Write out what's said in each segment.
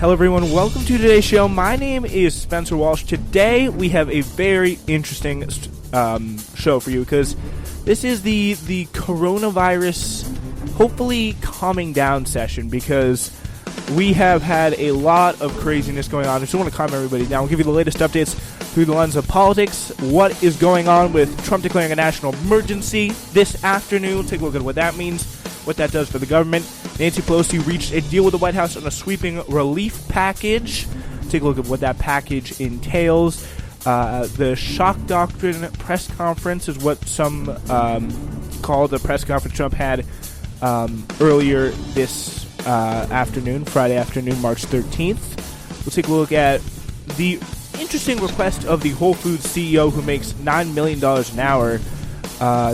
Hello everyone, welcome to today's show. My name is Spencer Walsh. Today we have a very interesting show for you because this is the coronavirus hopefully calming down session because we have had a lot of craziness going on. I just want to calm everybody down. We'll give you the latest updates through the lens of politics, what is going on with Trump declaring a national emergency this afternoon. Take a look at what that means, what that does for the government. Nancy Pelosi reached a deal with the White House on a sweeping relief package. Take a look at what that package entails. The shock doctrine press conference is what some call the press conference Trump had earlier this afternoon, Friday afternoon, March 13th. We'll take a look at the interesting request of the Whole Foods CEO who makes $9 million an hour.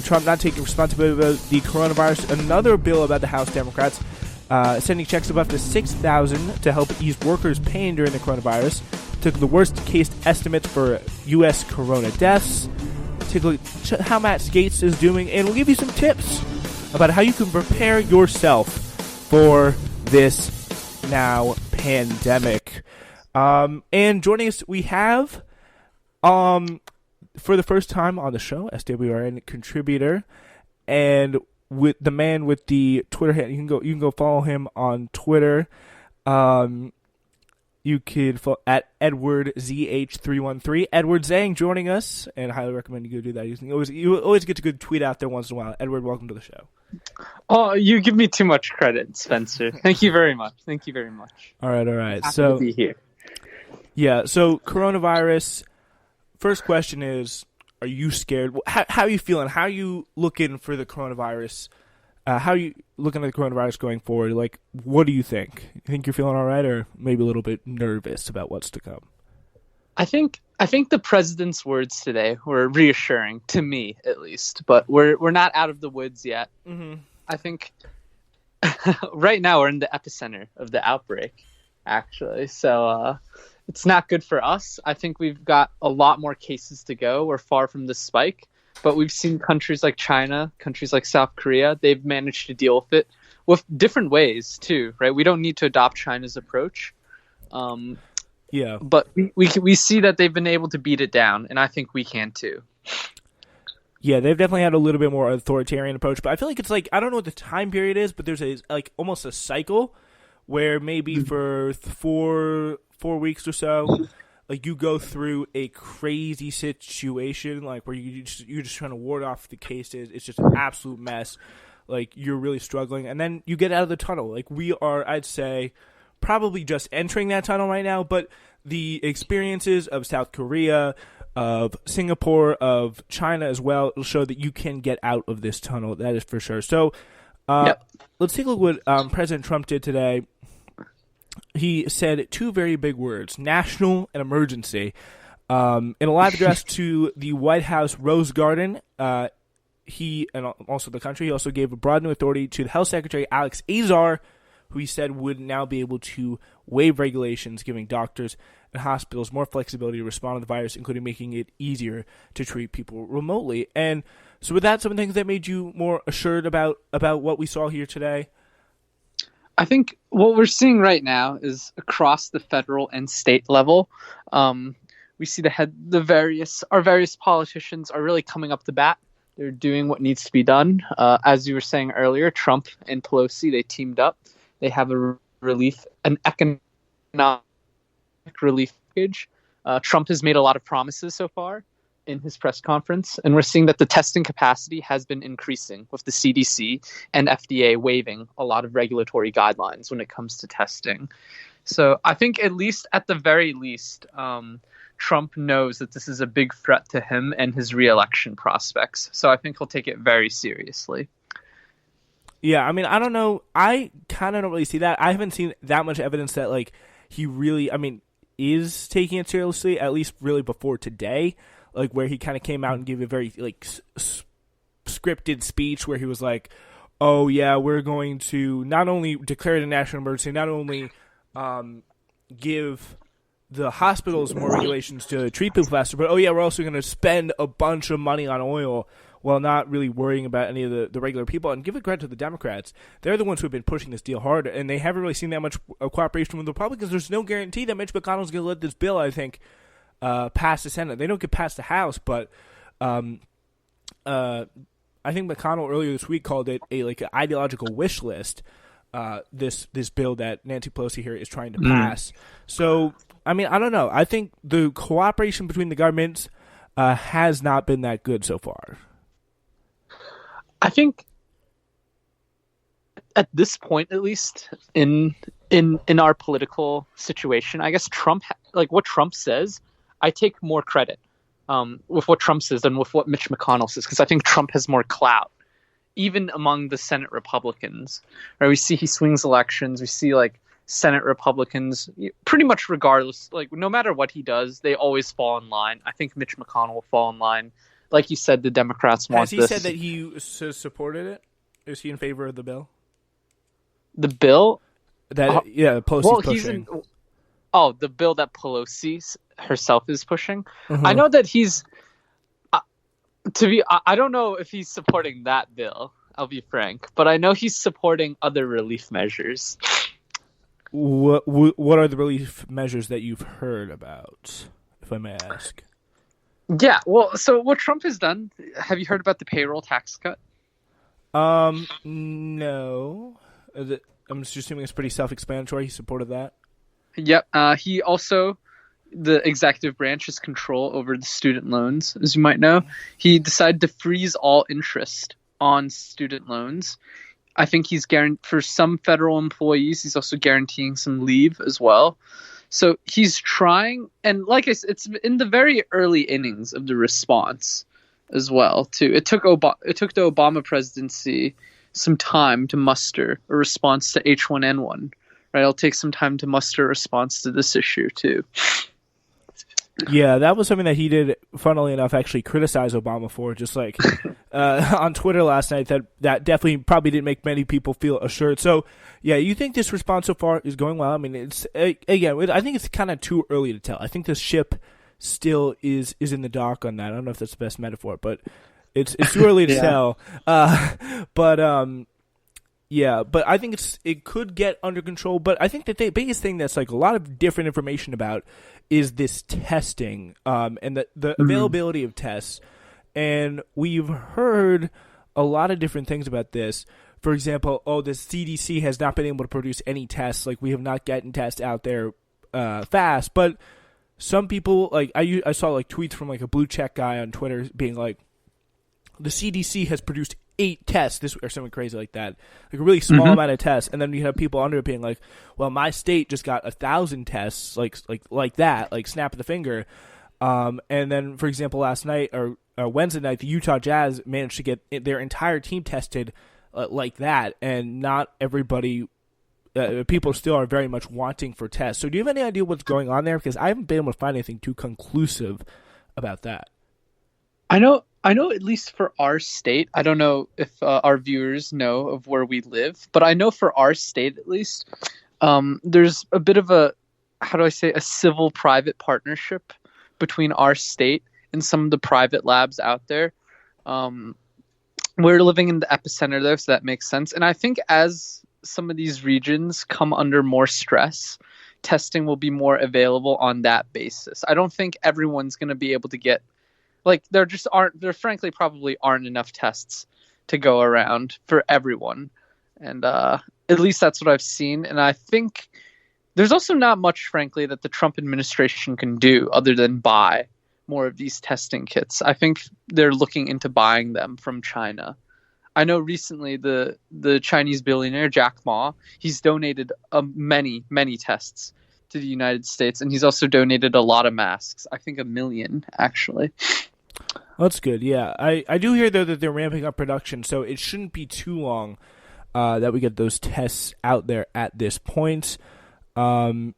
Trump not taking responsibility about the coronavirus. Another bill about the House Democrats sending checks of up to $6,000 to help ease workers' pain during the coronavirus. Took the worst case estimates for U.S. corona deaths. Take a look at how Matt Gaetz is doing, and we'll give you some tips about how you can prepare yourself for this now pandemic. And joining us, we have for the first time on the show, SWRN contributor, and with the man with the Twitter handle. You can go follow him on Twitter. You could follow at EdwardZH313. Edward Zhang joining us, and I highly recommend you go do that. You always get a good tweet out there once in a while. Edward, welcome to the show. Oh, you give me too much credit, Spencer. Thank you very much. All right. Happy So to be here. Yeah, so coronavirus. First question is, are you scared? How are you feeling? How are you looking for the coronavirus? How are you looking at the coronavirus going forward? Like, what do you think? You think you're feeling all right, or maybe a little bit nervous about what's to come? I think the president's words today were reassuring to me, at least. But we're not out of the woods yet. Mm-hmm. I think right now we're in the epicenter of the outbreak, actually. So it's not good for us. I think we've got a lot more cases to go. We're far from the spike. But we've seen countries like China, countries like South Korea, they've managed to deal with it with different ways too, right? We don't need to adopt China's approach. Yeah. But we see that they've been able to beat it down, and I think we can too. Yeah, they've definitely had a little bit more authoritarian approach, but I feel like it's like, I don't know what the time period is, but there's almost a cycle where maybe for four weeks or so, like you go through a crazy situation, like where you're just trying to ward off the cases. It's just an absolute mess. Like you're really struggling, and then you get out of the tunnel. Like we are, I'd say, probably just entering that tunnel right now. But the experiences of South Korea, of Singapore, of China as well, will show that you can get out of this tunnel. That is for sure. So Let's take a look at what President Trump did today. He said two very big words, national and emergency. In a live address to the White House Rose Garden, he, and also the country, he also gave a broad new authority to the Health Secretary, Alex Azar, who he said would now be able to waive regulations, giving doctors and hospitals more flexibility to respond to the virus, including making it easier to treat people remotely. And so with that, some things that made you more assured about what we saw here today? I think what we're seeing right now is across the federal and state level, we see our various politicians are really coming up to bat. They're doing what needs to be done. As you were saying earlier, Trump and Pelosi, they teamed up. They have an economic relief package. Trump has made a lot of promises so far in his press conference, and we're seeing that the testing capacity has been increasing with the CDC and FDA waiving a lot of regulatory guidelines when it comes to testing. So I think at the very least, Trump knows that this is a big threat to him and his re-election prospects. So I think he'll take it very seriously. Yeah, I mean, I don't know. I kind of don't really see that. I haven't seen that much evidence that, like, he really, is taking it seriously, at least really before today, like, where he kind of came out and gave a very, like, scripted speech where he was like, oh, yeah, we're going to not only declare it a national emergency, not only give the hospitals more regulations to treat people faster, but, oh, yeah, we're also going to spend a bunch of money on oil while not really worrying about any of the regular people. And give it credit to the Democrats. They're the ones who have been pushing this deal hard, and they haven't really seen that much cooperation with the Republicans. There's no guarantee that Mitch McConnell's going to let this bill, I think, pass the Senate. They don't get past the House, but I think McConnell earlier this week called it an ideological wish list. This bill that Nancy Pelosi here is trying to pass. So, I mean, I don't know. I think the cooperation between the governments has not been that good so far. I think at this point, at least in our political situation, I guess Trump, what Trump says, I take more credit with what Trump says than with what Mitch McConnell says, because I think Trump has more clout, even among the Senate Republicans. Right? We see he swings elections. We see Senate Republicans, pretty much regardless, no matter what he does, they always fall in line. I think Mitch McConnell will fall in line. Like you said, the Democrats want this. Has he said that he supported it? Is he in favor of the bill? The bill? Pelosi's pushing. The bill that Pelosi herself is pushing. Mm-hmm. I know that he's I don't know if he's supporting that bill, I'll be frank, but I know he's supporting other relief measures. What are the relief measures that you've heard about, if I may ask? Yeah, well, so what Trump has done, have you heard about the payroll tax cut? No. I'm just assuming it's pretty self-explanatory. He supported that. Yep. He also, the executive branch has control over the student loans, as you might know. He decided to freeze all interest on student loans. I think he's for some federal employees, he's also guaranteeing some leave as well. So he's trying, and like I said, it's in the very early innings of the response as well. Too, it took the Obama presidency some time to muster a response to H1N1. Right, it'll take some time to muster a response to this issue too. Yeah, that was something that he did, funnily enough, actually criticize Obama for, just on Twitter last night, that definitely probably didn't make many people feel assured. So, yeah, you think this response so far is going well? I mean, it's again, I think it's kind of too early to tell. I think the ship still is in the dock on that. I don't know if that's the best metaphor, but it's too early to tell. Yeah, but I think it could get under control. But I think that the biggest thing that's a lot of different information about is this testing and the availability of tests. And we've heard a lot of different things about this. For example, the CDC has not been able to produce any tests. We have not gotten tests out there fast. But some people, I saw tweets from a blue check guy on Twitter being the CDC has produced 8 tests or something crazy like that, a really small amount of tests. And then you have people under it being well, my state just got 1,000 tests, like that, snap of the finger. And then, for example, last night or Wednesday night, the Utah Jazz managed to get their entire team tested like that, and not everybody. People still are very much wanting for tests. So do you have any idea what's going on there? Because I haven't been able to find anything too conclusive about that. I know at least for our state, I don't know if our viewers know of where we live, but I know for our state at least, there's a bit of a civil-private partnership between our state and some of the private labs out there. We're living in the epicenter there, so that makes sense. And I think as some of these regions come under more stress, testing will be more available on that basis. I don't think everyone's going to be able to get there frankly probably aren't enough tests to go around for everyone. And at least that's what I've seen. And I think there's also not much, frankly, that the Trump administration can do other than buy more of these testing kits. I think they're looking into buying them from China. I know recently the Chinese billionaire Jack Ma, he's donated many, many tests to the United States, and he's also donated a lot of masks. I think 1 million, actually. That's good, yeah. I do hear, though, that they're ramping up production, so it shouldn't be too long that we get those tests out there at this point. I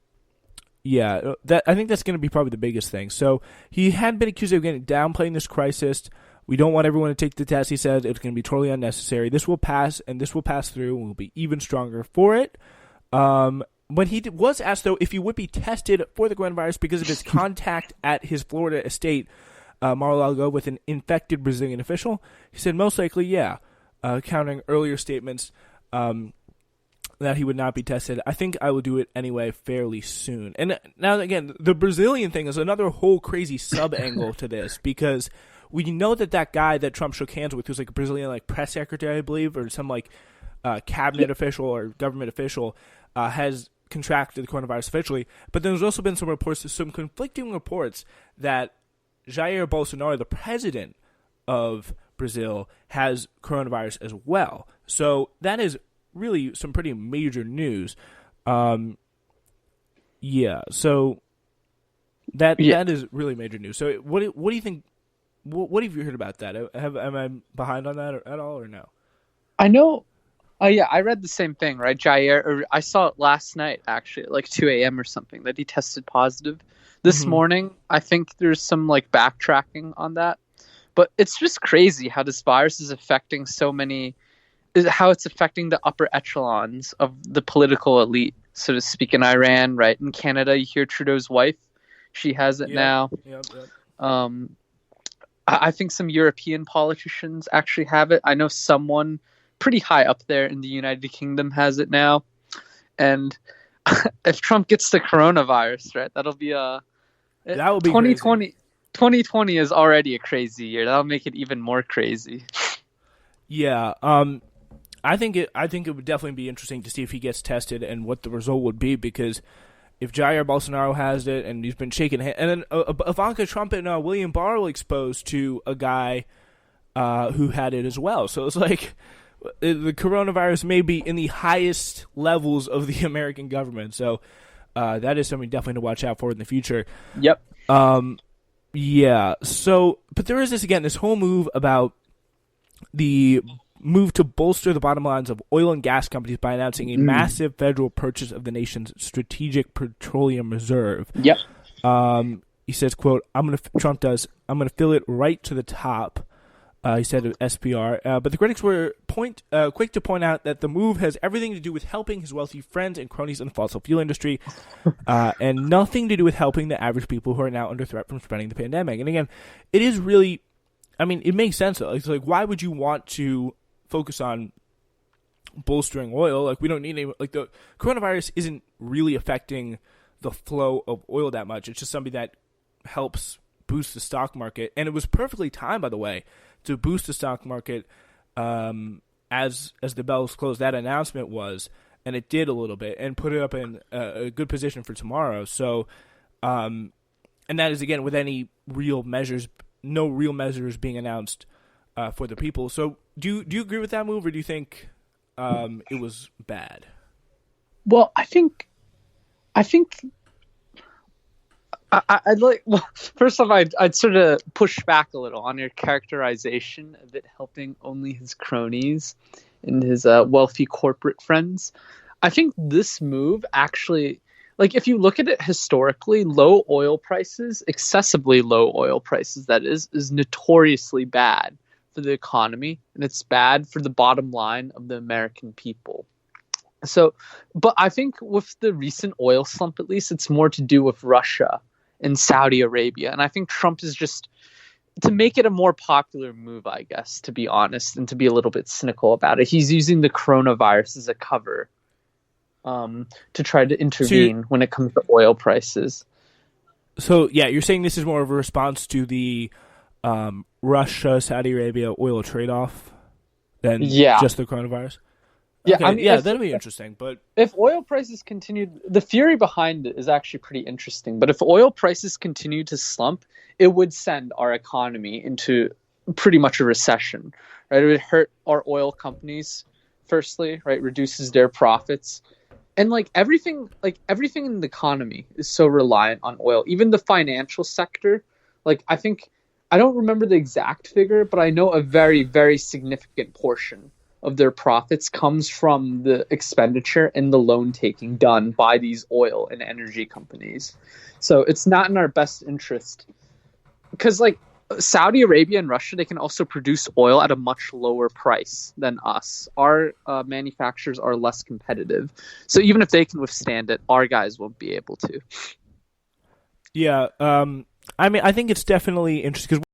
think that's going to be probably the biggest thing. So he had been accused of downplaying this crisis. We don't want everyone to take the test. He said it's going to be totally unnecessary. This will pass, and this will pass through, and we'll be even stronger for it. When he was asked, though, if he would be tested for the coronavirus because of his contact at his Florida estate, Mar-a-Lago with an infected Brazilian official. He said most likely, yeah, countering earlier statements that he would not be tested. I think I will do it anyway fairly soon. And now, again, the Brazilian thing is another whole crazy sub-angle to this, because we know that guy that Trump shook hands with, who's like a Brazilian like press secretary, I believe, or some like cabinet official or government official, has contracted the coronavirus officially. But there's also been some conflicting reports that Jair Bolsonaro, the president of Brazil, has coronavirus as well. So that is really some pretty major news. So that is really major news. So what do you think? What have you heard about that? Am I behind on that at all, or no? I know. I read the same thing, right? Jair, or I saw it last night, actually, at like 2 a.m. or something, that he tested positive. This morning, I think there's some like backtracking on that. But it's just crazy how this virus is affecting how it's affecting the upper echelons of the political elite, so to speak, in Iran, right? In Canada, you hear Trudeau's wife. She has it now. Yep. I think some European politicians actually have it. I know someone pretty high up there in the United Kingdom has it now. And if Trump gets the coronavirus, right, that'll be 2020. Crazy. 2020 is already a crazy year. That'll make it even more crazy. Yeah. I think it would definitely be interesting to see if he gets tested and what the result would be, because if Jair Bolsonaro has it and he's been shaking hands, and then Ivanka Trump and William Barr were exposed to a guy who had it as well. So it's like the coronavirus may be in the highest levels of the American government. So that is something definitely to watch out for in the future. Yep. Yeah. So, but there is this whole move about the move to bolster the bottom lines of oil and gas companies by announcing a massive federal purchase of the nation's strategic petroleum reserve. Yep. He says, quote, Trump does, I'm going to fill it right to the top, he said of SPR. But the critics were quick to point out that the move has everything to do with helping his wealthy friends and cronies in the fossil fuel industry, and nothing to do with helping the average people who are now under threat from spreading the pandemic. And again, it is really, I mean, it makes sense. It's like, why would you want to focus on bolstering oil? Like, we don't need any, like, the coronavirus isn't really affecting the flow of oil that much. It's just something that helps boost the stock market. And it was perfectly timed, by the way, to boost the stock market as the bells closed. That announcement was, and it did a little bit, and put it up in a good position for tomorrow. So, and that is, again, with any real measures, no real measures being announced for the people. So do you agree with that move, or do you think it was bad? Well, I think I'd like. Well, first off, I'd sort of push back a little on your characterization of it helping only his cronies and his wealthy corporate friends. I think this move actually, like, if you look at it historically, low oil prices, excessively low oil prices, that is notoriously bad for the economy, and it's bad for the bottom line of the American people. So, but I think with the recent oil slump, at least, it's more to do with Russia and Saudi Arabia. And I think Trump is just, to make it a more popular move, I guess, to be honest, and to be a little bit cynical about it, he's using the coronavirus as a cover to try to intervene when it comes to oil prices. So, yeah, you're saying this is more of a response to the Russia-Saudi Arabia oil trade-off than just the coronavirus? Yeah, okay. I mean, that'll be interesting. But if oil prices continued, the theory behind it is actually pretty interesting. But if oil prices continue to slump, it would send our economy into pretty much a recession, right? It would hurt our oil companies, firstly, right? Reduces their profits. And like everything in the economy is so reliant on oil. Even the financial sector, like I don't remember the exact figure, but I know a very, very significant portion of their profits comes from the expenditure and the loan taking done by these oil and energy companies. So it's not in our best interest, because like Saudi Arabia and Russia, they can also produce oil at a much lower price than us. Our manufacturers are less competitive. So even if they can withstand it, our guys won't be able to. Yeah. I mean, I think it's definitely interesting because